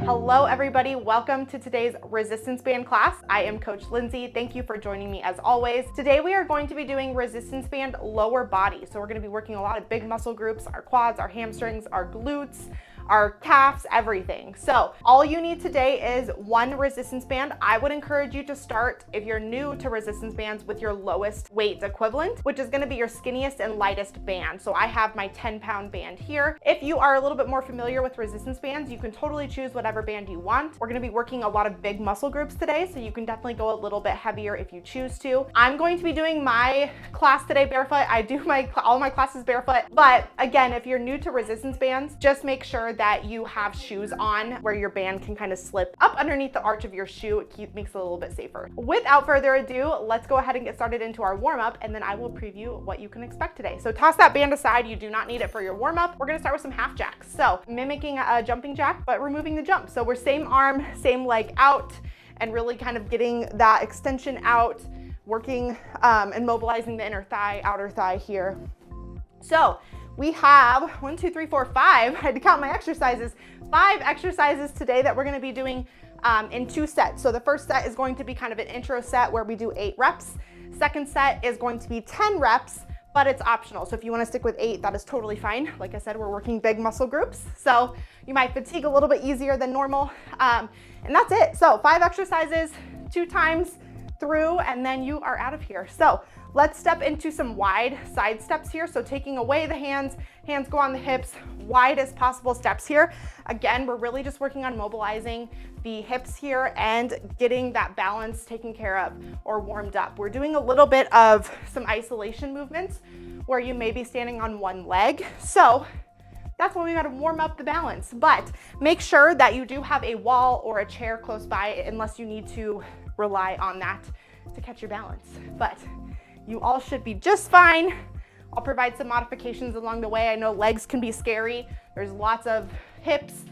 Hello everybody, welcome to today's resistance band class. I am Coach Lindsay. Thank you for joining me as always. Today we are going to be doing resistance band lower body. So we're going to be working a lot of big muscle groups, our quads, our hamstrings, our glutes, our calves, everything. So all you need today is one resistance band. I would encourage you to start, if you're new to resistance bands, with your lowest weight equivalent, which is gonna be your skinniest and lightest band. So I have my 10-pound band here. If you are a little bit more familiar with resistance bands, you can totally choose whatever band you want. We're gonna be working a lot of big muscle groups today, so you can definitely go a little bit heavier if you choose to. I'm going to be doing my class today barefoot. I do all my classes barefoot, but again, if you're new to resistance bands, just make sure that you have shoes on where your band can kind of slip up underneath the arch of your shoe. It makes it a little bit safer. Without further ado, let's go ahead and get started into our warm-up, and then I will preview what you can expect today. So toss that band aside. You do not need it for your warm-up. We're gonna start with some half jacks. So mimicking a jumping jack, but removing the jump. So we're same arm, same leg out, and really kind of getting that extension out, working and mobilizing the inner thigh, outer thigh here. So we have 1, 2, 3, 4, 5. I had to count my exercises. 5 exercises today that we're going to be doing in 2 sets. So the first set is going to be kind of an intro set where we do 8 reps. Second set is going to be 10 reps, but it's optional. So if you want to stick with 8, that is totally fine. Like I said, we're working big muscle groups, so you might fatigue a little bit easier than normal. And that's it. So 5 exercises, 2 times through, and then you are out of here. So let's step into some wide side steps here. So taking away the hands go on the hips, wide as possible steps here. Again, we're really just working on mobilizing the hips here and getting that balance taken care of or warmed up. We're doing a little bit of some isolation movements where you may be standing on one leg. So that's when we gotta warm up the balance. But make sure that you do have a wall or a chair close by, unless you need to rely on that to catch your balance. But you all should be just fine. I'll provide some modifications along the way. I know legs can be scary. There's lots of hips,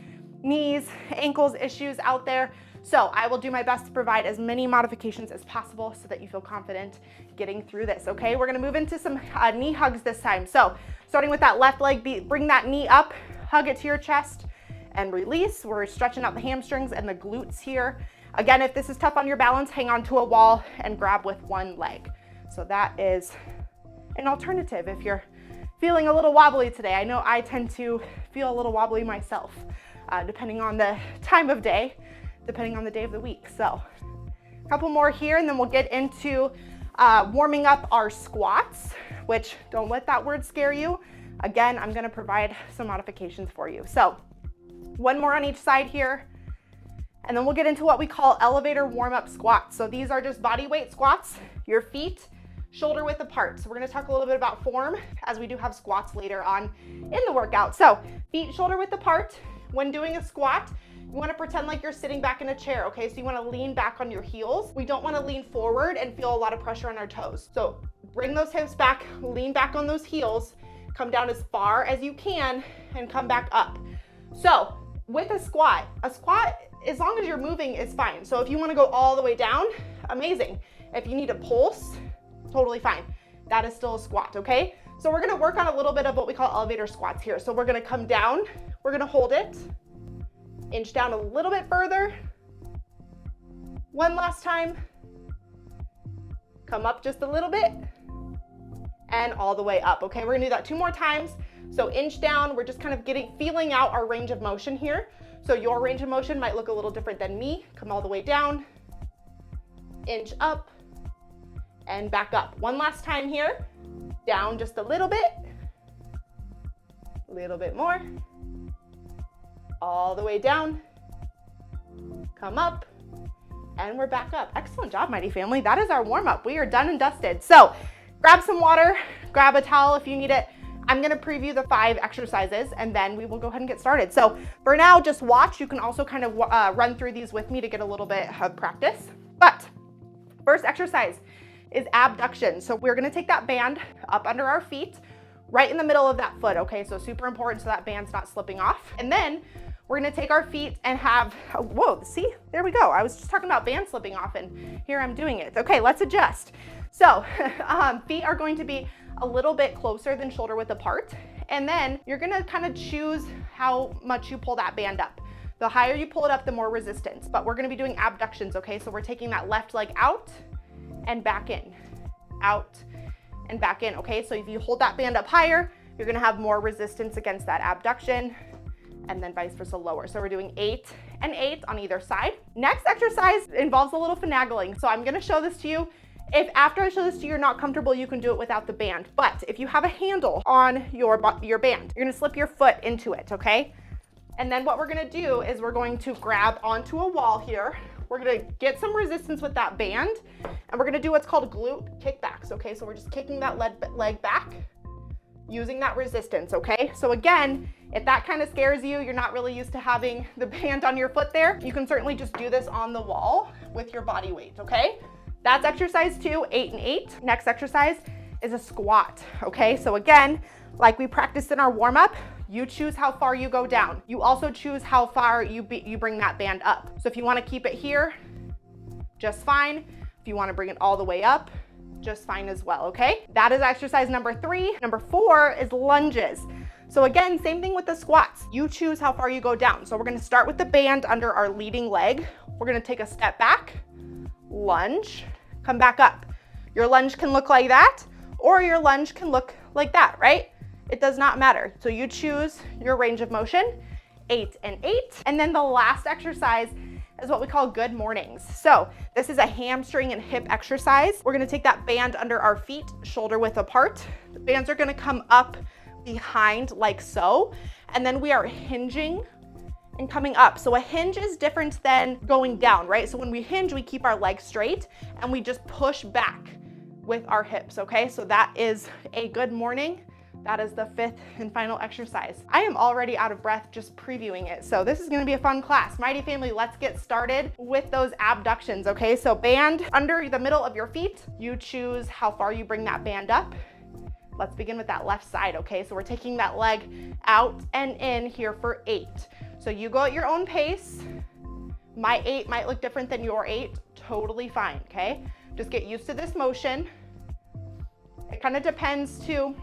knees, ankles issues out there. So I will do my best to provide as many modifications as possible so that you feel confident getting through this, okay? We're gonna move into some knee hugs this time. So starting with that left leg, bring that knee up, hug it to your chest, and release. We're stretching out the hamstrings and the glutes here. Again, if this is tough on your balance, hang on to a wall and grab with one leg. So that is an alternative if you're feeling a little wobbly today. I know I tend to feel a little wobbly myself, depending on the time of day, depending on the day of the week. So a couple more here, and then we'll get into warming up our squats, which don't let that word scare you. Again, I'm gonna provide some modifications for you. So one more on each side here. And then we'll get into what we call elevator warm-up squats. So these are just body weight squats, your feet shoulder width apart. So we're gonna talk a little bit about form as we do have squats later on in the workout. So feet shoulder width apart. When doing a squat, you wanna pretend like you're sitting back in a chair, okay? So you wanna lean back on your heels. We don't wanna lean forward and feel a lot of pressure on our toes. So bring those hips back, lean back on those heels, come down as far as you can, and come back up. So with a squat, as long as you're moving, is fine. So if you wanna go all the way down, amazing. If you need a pulse, totally fine. That is still a squat, okay? So we're gonna work on a little bit of what we call elevator squats here. So we're gonna come down, we're gonna hold it, inch down a little bit further. One last time. Come up just a little bit, and all the way up, okay? We're gonna do that 2 more times. So inch down, we're just kind of feeling out our range of motion here. So your range of motion might look a little different than me. Come all the way down, inch up, and back up. One last time here. Down just a little bit more. All the way down, come up, and we're back up. Excellent job, Mighty Family. That is our warm-up. We are done and dusted. So grab some water, grab a towel if you need it. I'm gonna preview the 5 exercises, and then we will go ahead and get started. So for now, just watch. You can also kind of run through these with me to get a little bit of practice. But first exercise is abduction. So we're gonna take that band up under our feet, right in the middle of that foot, okay? So super important so that band's not slipping off. And then we're gonna take our feet and have, whoa, see, there we go. I was just talking about band slipping off, and here I'm doing it. Okay, let's adjust. So feet are going to be a little bit closer than shoulder width apart. And then you're gonna kind of choose how much you pull that band up. The higher you pull it up, the more resistance. But we're gonna be doing abductions, okay? So we're taking that left leg out and back in, out and back in, okay? So if you hold that band up higher, you're gonna have more resistance against that abduction, and then vice versa lower. So we're doing 8 and 8 on either side. Next exercise involves a little finagling. So I'm gonna show this to you. If after I show this to you, you're not comfortable, you can do it without the band. But if you have a handle on your band, you're gonna slip your foot into it, okay? And then what we're gonna do is we're going to grab onto a wall here. We're gonna get some resistance with that band, and we're gonna do what's called glute kickbacks, okay? So we're just kicking that leg back, using that resistance, okay? So again, if that kind of scares you, you're not really used to having the band on your foot there, you can certainly just do this on the wall with your body weight, okay? That's exercise 2, 8 and 8. Next exercise is a squat, okay? So again, like we practiced in our warm-up, you choose how far you go down. You also choose how far you bring that band up. So if you wanna keep it here, just fine. If you wanna bring it all the way up, just fine as well, okay? That is exercise number 3. Number 4 is lunges. So again, same thing with the squats. You choose how far you go down. So we're gonna start with the band under our leading leg. We're gonna take a step back, lunge, come back up. Your lunge can look like that, or your lunge can look like that, right? It does not matter. So you choose your range of motion, 8 and 8. And then the last exercise is what we call good mornings. So this is a hamstring and hip exercise. We're gonna take that band under our feet, shoulder width apart. The bands are gonna come up behind like so, and then we are hinging and coming up. So a hinge is different than going down, right? So when we hinge, we keep our legs straight and we just push back with our hips, okay? So that is a good morning. That is the 5th and final exercise. I am already out of breath just previewing it. So this is gonna be a fun class. Mighty family, let's get started with those abductions, okay? So band under the middle of your feet. You choose how far you bring that band up. Let's begin with that left side, okay? So we're taking that leg out and in here for 8. So you go at your own pace. My 8 might look different than your 8, totally fine, okay? Just get used to this motion. It kind of depends too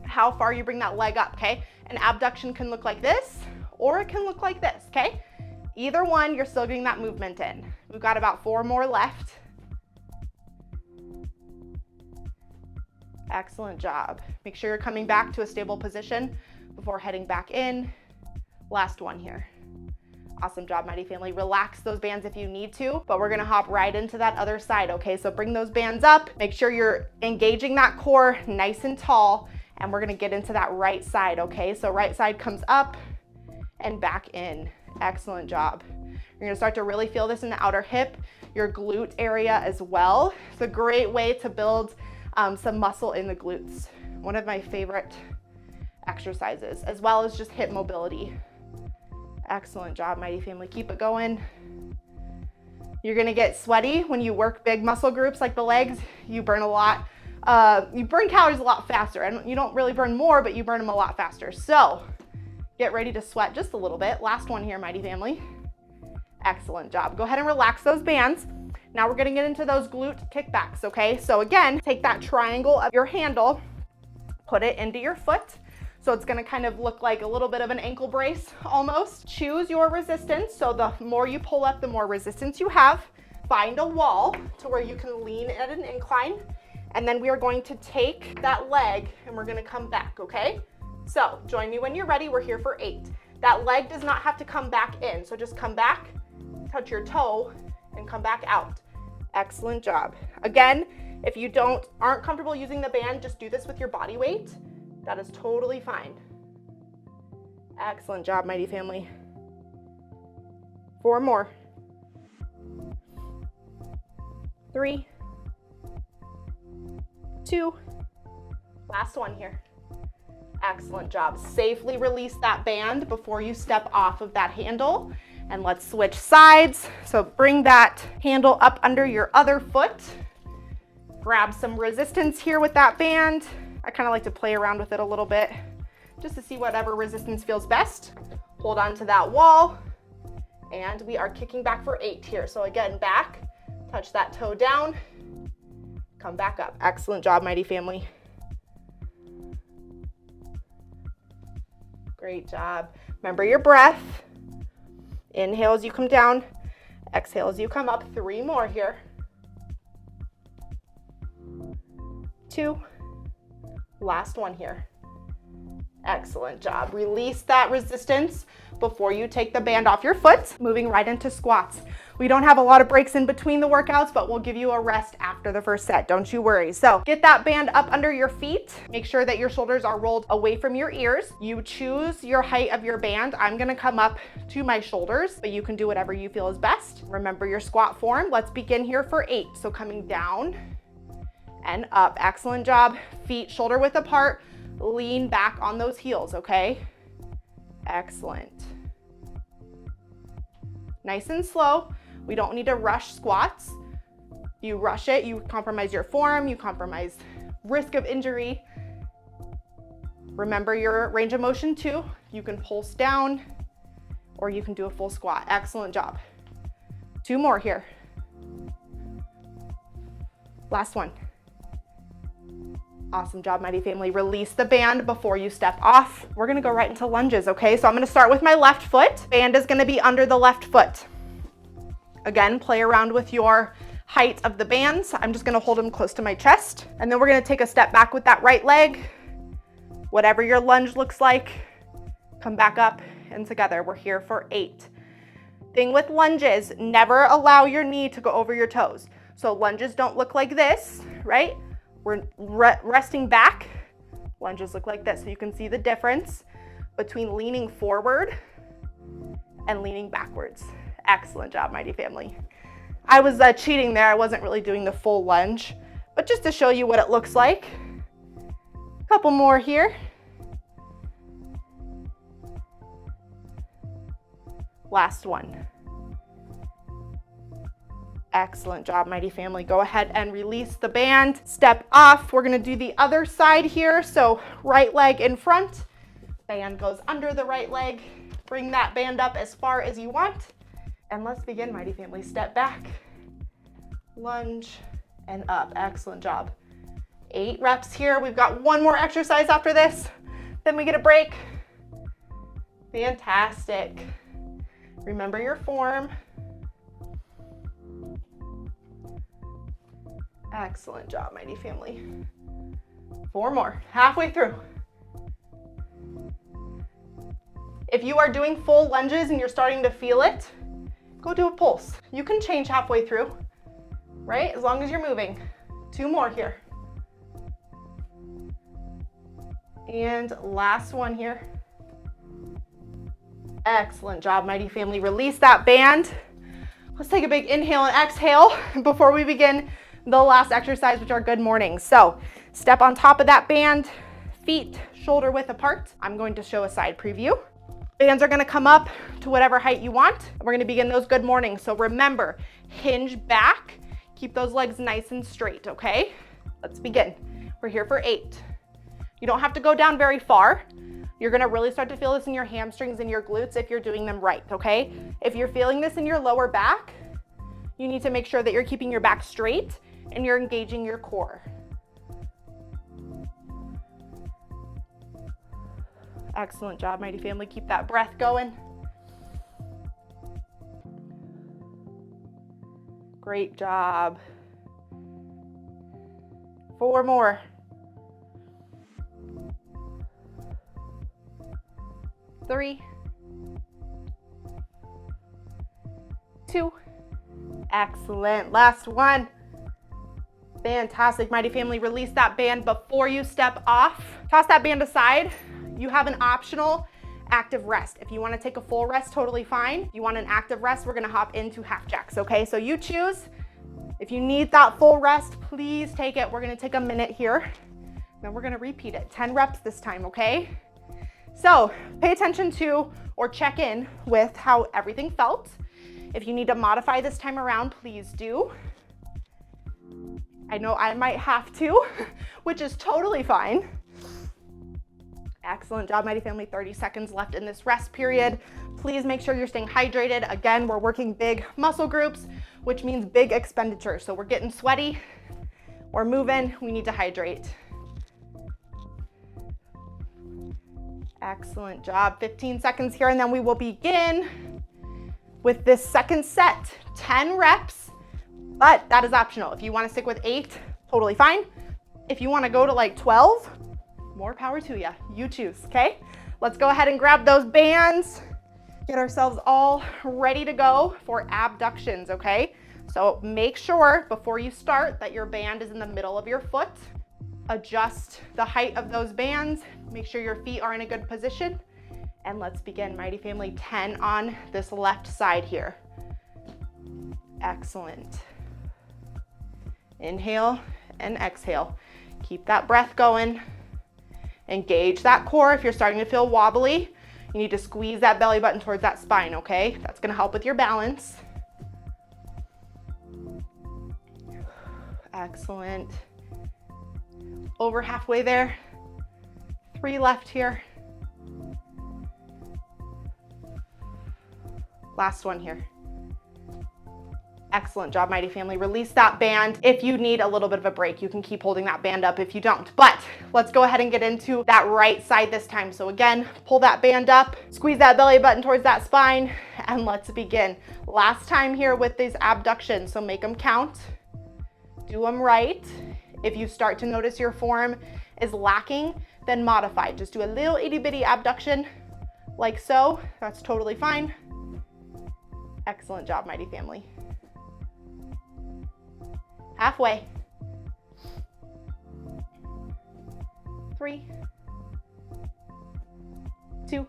how far you bring that leg up, okay? An abduction can look like this, or it can look like this, okay? Either one, you're still getting that movement in. We've got about 4 more left. Excellent job. Make sure you're coming back to a stable position before heading back in. Last one here. Awesome job, mighty family. Relax those bands if you need to, but we're gonna hop right into that other side, okay? So bring those bands up. Make sure you're engaging that core nice and tall, and we're gonna get into that right side, okay? So right side comes up and back in. Excellent job. You're gonna start to really feel this in the outer hip, your glute area as well. It's a great way to build some muscle in the glutes. One of my favorite exercises, as well as just hip mobility. Excellent job, mighty family. Keep it going. You're gonna get sweaty when you work big muscle groups like the legs. You burn a lot. You burn calories a lot faster, and you don't really burn more, but you burn them a lot faster. So get ready to sweat just a little bit. Last one here, mighty family. Excellent job. Go ahead and relax those bands. Now we're gonna get into those glute kickbacks, okay? So again, take that triangle of your handle, put it into your foot. So it's gonna kind of look like a little bit of an ankle brace almost. Choose your resistance. So the more you pull up, the more resistance you have. Find a wall to where you can lean at an incline. And then we are going to take that leg and we're gonna come back, okay? So join me when you're ready. We're here for 8. That leg does not have to come back in. So just come back, touch your toe, and come back out. Excellent job. Again, if you aren't comfortable using the band, just do this with your body weight. That is totally fine. Excellent job, mighty family. 4 more. 3, 2, last one here. Excellent job. Safely release that band before you step off of that handle. And let's switch sides. So bring that handle up under your other foot. Grab some resistance here with that band. I kind of like to play around with it a little bit just to see whatever resistance feels best. Hold on to that wall, and we are kicking back for 8 here. So again, back, touch that toe down, come back up. Excellent job, mighty family. Great job. Remember your breath. Inhale as you come down. Exhale as you come up. 3 more here. 2. Last one here. Excellent job. Release that resistance before you take the band off your foot. Moving right into squats. We don't have a lot of breaks in between the workouts, but we'll give you a rest after the first set. Don't you worry. So get that band up under your feet. Make sure that your shoulders are rolled away from your ears. You choose your height of your band. I'm gonna come up to my shoulders, but you can do whatever you feel is best. Remember your squat form. Let's begin here for 8. So coming down and up. Excellent job. Feet shoulder width apart. Lean back on those heels, okay? Excellent. Nice and slow. We don't need to rush squats. You rush it, you compromise your form, you compromise risk of injury. Remember your range of motion too. You can pulse down or you can do a full squat. Excellent job. 2 more here. Last one. Awesome job, Mighty Family. Release the band before you step off. We're gonna go right into lunges, okay? So I'm gonna start with my left foot. Band is gonna be under the left foot. Again, play around with your height of the bands. I'm just gonna hold them close to my chest. And then we're gonna take a step back with that right leg. Whatever your lunge looks like, come back up and together. We're here for 8. Thing with lunges, never allow your knee to go over your toes. So lunges don't look like this, right? We're resting back. Lunges look like this. So you can see the difference between leaning forward and leaning backwards. Excellent job, Mighty Family. I was cheating there. I wasn't really doing the full lunge, but just to show you what it looks like. A couple more here. Last one. Excellent job, Mighty Family. Go ahead and release the band. Step off. We're gonna do the other side here. So right leg in front, band goes under the right leg. Bring that band up as far as you want. And let's begin, Mighty Family. Step back, lunge, and up. Excellent job. 8 reps here. We've got 1 more exercise after this. Then we get a break. Fantastic. Remember your form. Excellent job, Mighty Family. 4 more, halfway through. If you are doing full lunges and you're starting to feel it, go do a pulse. You can change halfway through, right? As long as you're moving. 2 more here. And last one here. Excellent job, Mighty Family. Release that band. Let's take a big inhale and exhale before we begin the last exercise, which are good mornings. So step on top of that band, feet shoulder width apart. I'm going to show a side preview. Bands are gonna come up to whatever height you want. We're gonna begin those good mornings. So remember, hinge back, keep those legs nice and straight, okay? Let's begin. We're here for 8. You don't have to go down very far. You're gonna really start to feel this in your hamstrings and your glutes if you're doing them right, okay? If you're feeling this in your lower back, you need to make sure that you're keeping your back straight and you're engaging your core. Excellent job, Mighty Family. Keep that breath going. Great job. 4 more. 3, 2, excellent. Last one. Fantastic, Mighty Family. Release that band before you step off. Toss that band aside. You have an optional active rest. If you want to take a full rest, totally fine. If you want an active rest, we're going to hop into half jacks, okay? So you choose. If you need that full rest, please take it. We're going to take a minute here. Then we're going to repeat it. 10 reps this time, okay? So pay attention to or check in with how everything felt. If you need to modify this time around, please do. I know I might have to, which is totally fine. Excellent job, Mighty Family. 30 seconds left in this rest period. Please make sure you're staying hydrated. Again, we're working big muscle groups, which means big expenditure. So we're getting sweaty, we're moving, we need to hydrate. Excellent job. 15 seconds here, and then we will begin with this second set, 10 reps, but that is optional. If you want to stick with 8, totally fine. If you want to go to like 12, more power to you. You choose, okay? Let's go ahead and grab those bands, get ourselves all ready to go for abductions, okay? So make sure before you start that your band is in the middle of your foot. Adjust the height of those bands. Make sure your feet are in a good position. And let's begin, Mighty Family. 10 on this left side here. Excellent. Inhale and exhale. Keep that breath going. Engage that core. If you're starting to feel wobbly, you need to squeeze that belly button towards that spine, okay? That's gonna help with your balance. Excellent. Over halfway there. 3 left here. Last one here. Excellent job, Mighty Family. Release that band. If you need a little bit of a break, you can keep holding that band up if you don't. But let's go ahead and get into that right side this time. So again, pull that band up, squeeze that belly button towards that spine, and let's begin. Last time here with these abductions, so make them count. Do them right. If you start to notice your form is lacking, then modify. Just do a little itty bitty abduction like so. That's totally fine. Excellent job, Mighty Family. Halfway. 3, 2,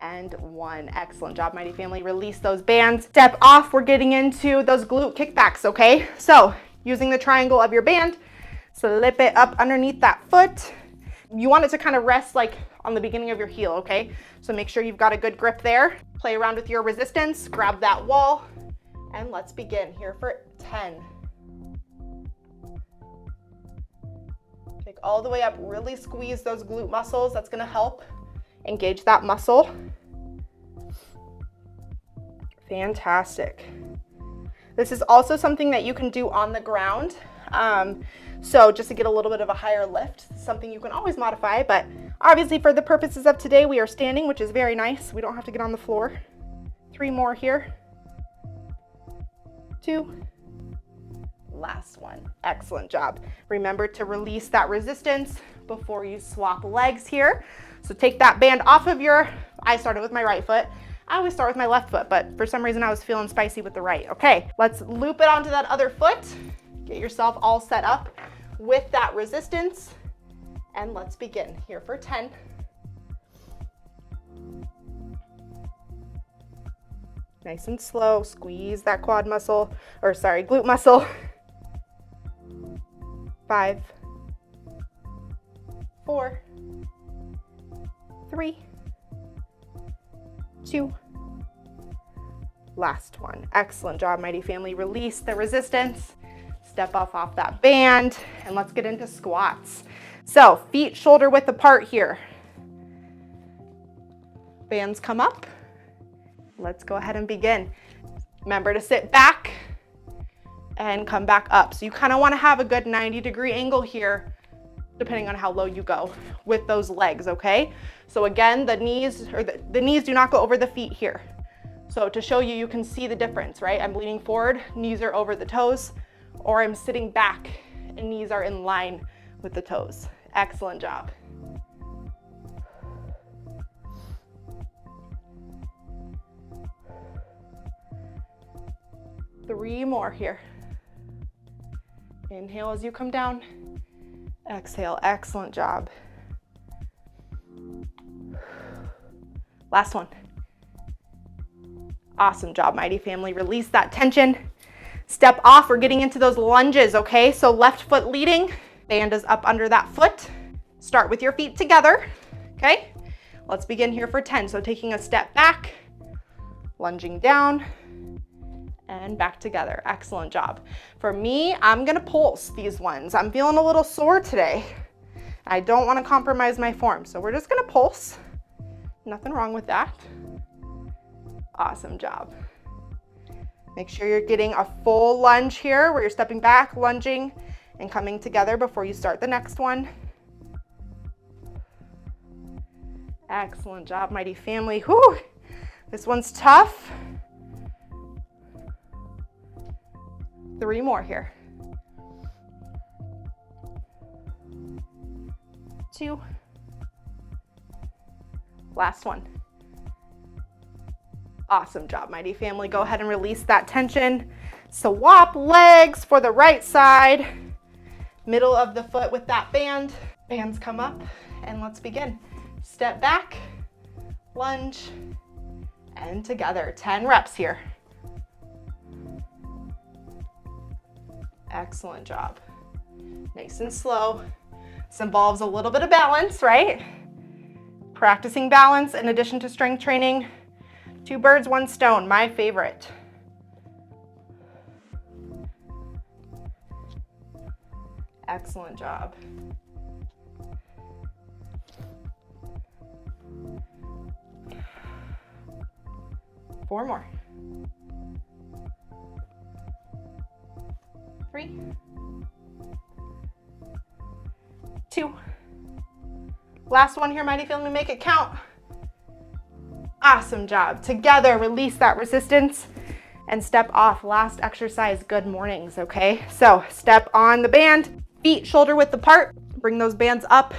and 1. Excellent job, Mighty Family. Release those bands. Step off. We're getting into those glute kickbacks, okay? So using the triangle of your band, slip it up underneath that foot. You want it to kind of rest like on the beginning of your heel, okay? So make sure you've got a good grip there. Play around with your resistance, grab that wall, and let's begin here for 10. Take all the way up, really squeeze those glute muscles. That's gonna help engage that muscle. Fantastic. This is also something that you can do on the ground. So just to get a little bit of a higher lift, something you can always modify, but obviously for the purposes of today, we are standing, which is very nice. We don't have to get on the floor. 3 more here. 2. Last one. Excellent job. Remember to release that resistance before you swap legs here. So take that band off of I started with my right foot. I always start with my left foot, but for some reason I was feeling spicy with the right. Okay, let's loop it onto that other foot. Get yourself all set up with that resistance. And let's begin here for 10. Nice and slow, squeeze that quad muscle, glute muscle. 5, 4, 3, 2. Last one. Excellent job, Mighty Family. Release the resistance. Step off that band, and let's get into squats. So feet shoulder width apart here. Bands come up. Let's go ahead and begin. Remember to sit back and come back up. So you kind of want to have a good 90-degree angle here, depending on how low you go with those legs, okay? So again, the knees do not go over the feet here. So to show you, you can see the difference, right? I'm leaning forward, knees are over the toes, or I'm sitting back and knees are in line with the toes. Excellent job. Three more here. Inhale as you come down. Exhale. Excellent job. Last one. Awesome job, Mighty Family. Release that tension. Step off. We're getting into those lunges, okay? So left foot leading. Band is up under that foot. Start with your feet together, okay? Let's begin here for 10. So taking a step back, lunging down, and back together. Excellent job. For me, I'm gonna pulse these ones. I'm feeling a little sore today. I don't wanna compromise my form, so we're just gonna pulse. Nothing wrong with that. Awesome job. Make sure you're getting a full lunge here where you're stepping back, lunging, and coming together before you start the next one. Excellent job, Mighty Family. Whew. This one's tough. 3 more here. 2. Last one. Awesome job, mighty family. Go ahead and release that tension. Swap legs for the right side. Middle of the foot with that band. Bands come up and let's begin. Step back, lunge, and together. 10 reps here. Excellent job. Nice and slow. This involves a little bit of balance, right? Practicing balance in addition to strength training. 2 birds, 1 stone, my favorite. Excellent job. Four more. 3, 2. Last one here, mighty family, make it count. Awesome job. Together, release that resistance and step off. Last exercise, good mornings, okay? So step on the band, feet shoulder width apart, bring those bands up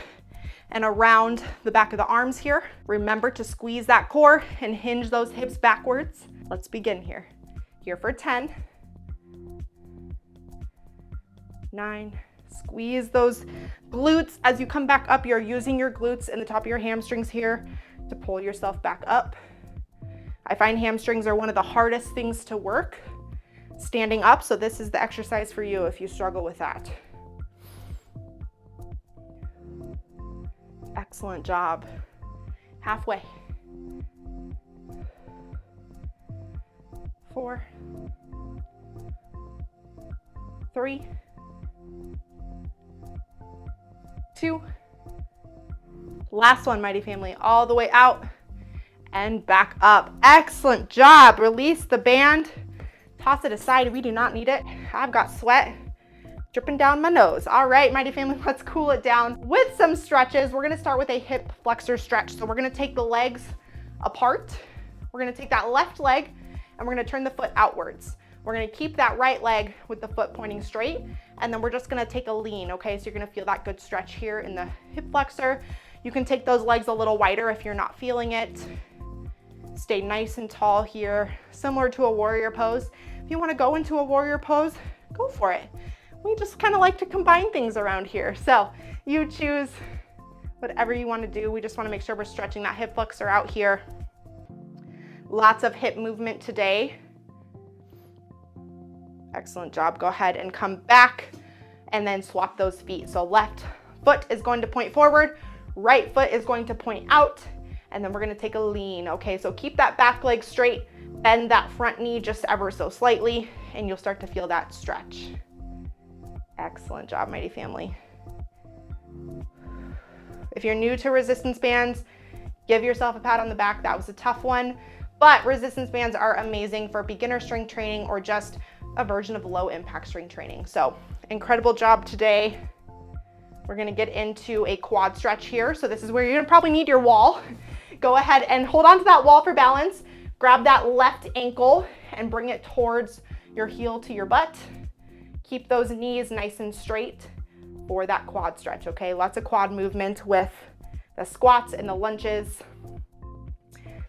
and around the back of the arms here. Remember to squeeze that core and hinge those hips backwards. Let's begin here. Here for 10, 9, squeeze those glutes. As you come back up, you're using your glutes and the top of your hamstrings here to pull yourself back up. I find hamstrings are one of the hardest things to work standing up, so this is the exercise for you if you struggle with that. Excellent job. Halfway. 4, 3, 2. Last one, mighty family, all the way out and back up. Excellent job. Release the band, toss it aside. We do not need it. I've got sweat dripping down my nose. All right, mighty family, let's cool it down with some stretches. We're gonna start with a hip flexor stretch. So we're gonna take the legs apart. We're gonna take that left leg and we're gonna turn the foot outwards. We're gonna keep that right leg with the foot pointing straight, and then we're just gonna take a lean, okay? So you're gonna feel that good stretch here in the hip flexor. You can take those legs a little wider if you're not feeling it. Stay nice and tall here, similar to a warrior pose. If you wanna go into a warrior pose, go for it. We just kind of like to combine things around here. So you choose whatever you wanna do. We just wanna make sure we're stretching that hip flexor out here. Lots of hip movement today. Excellent job. Go ahead and come back and then swap those feet. So left foot is going to point forward, right foot is going to point out, and then we're gonna take a lean, okay? So keep that back leg straight, bend that front knee just ever so slightly, and you'll start to feel that stretch. Excellent job, mighty family. If you're new to resistance bands, give yourself a pat on the back. That was a tough one, but resistance bands are amazing for beginner strength training or just a version of low impact strength training. So incredible job today. We're gonna get into a quad stretch here. So this is where you're gonna probably need your wall. Go ahead and hold on to that wall for balance. Grab that left ankle and bring it towards your heel to your butt. Keep those knees nice and straight for that quad stretch, okay? Lots of quad movement with the squats and the lunges.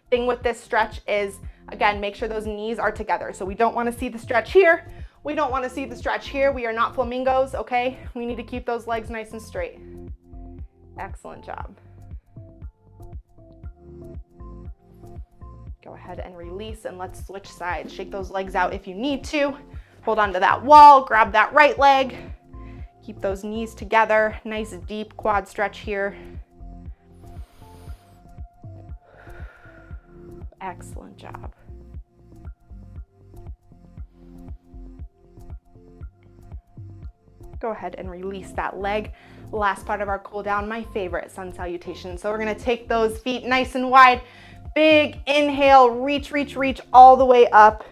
Thing with this stretch is, again, make sure those knees are together. So we don't wanna see the stretch here. We don't wanna see the stretch here. We are not flamingos, okay? We need to keep those legs nice and straight. Excellent job. Go ahead and release and let's switch sides. Shake those legs out if you need to. Hold on to that wall, grab that right leg. Keep those knees together. Nice deep quad stretch here. Excellent job. Go ahead and release that leg. Last part of our cool down, my favorite, sun salutation. So we're gonna take those feet nice and wide. Big inhale, reach, reach, reach all the way up.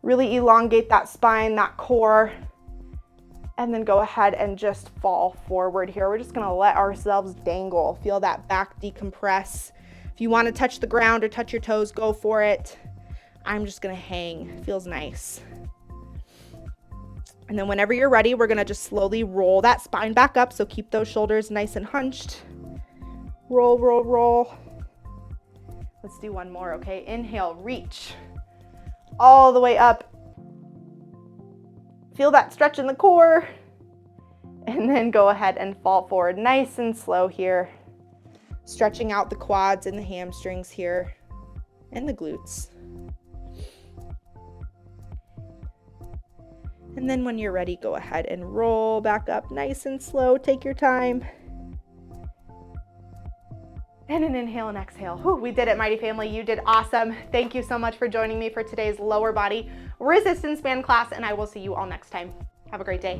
Really elongate that spine, that core. And then go ahead and just fall forward here. We're just gonna let ourselves dangle. Feel that back decompress. If you want to touch the ground or touch your toes, go for it. I'm just gonna hang. It feels nice. And then whenever you're ready, we're gonna just slowly roll that spine back up. So keep those shoulders nice and hunched. Roll, roll, roll. Let's do one more, okay? Inhale, reach all the way up. Feel that stretch in the core. And then go ahead and fall forward nice and slow here. Stretching out the quads and the hamstrings here and the glutes. And then when you're ready, go ahead and roll back up nice and slow. Take your time. And an inhale and exhale. Whew, we did it, Mighty Family. You did awesome. Thank you so much for joining me for today's lower body resistance band class, and I will see you all next time. Have a great day.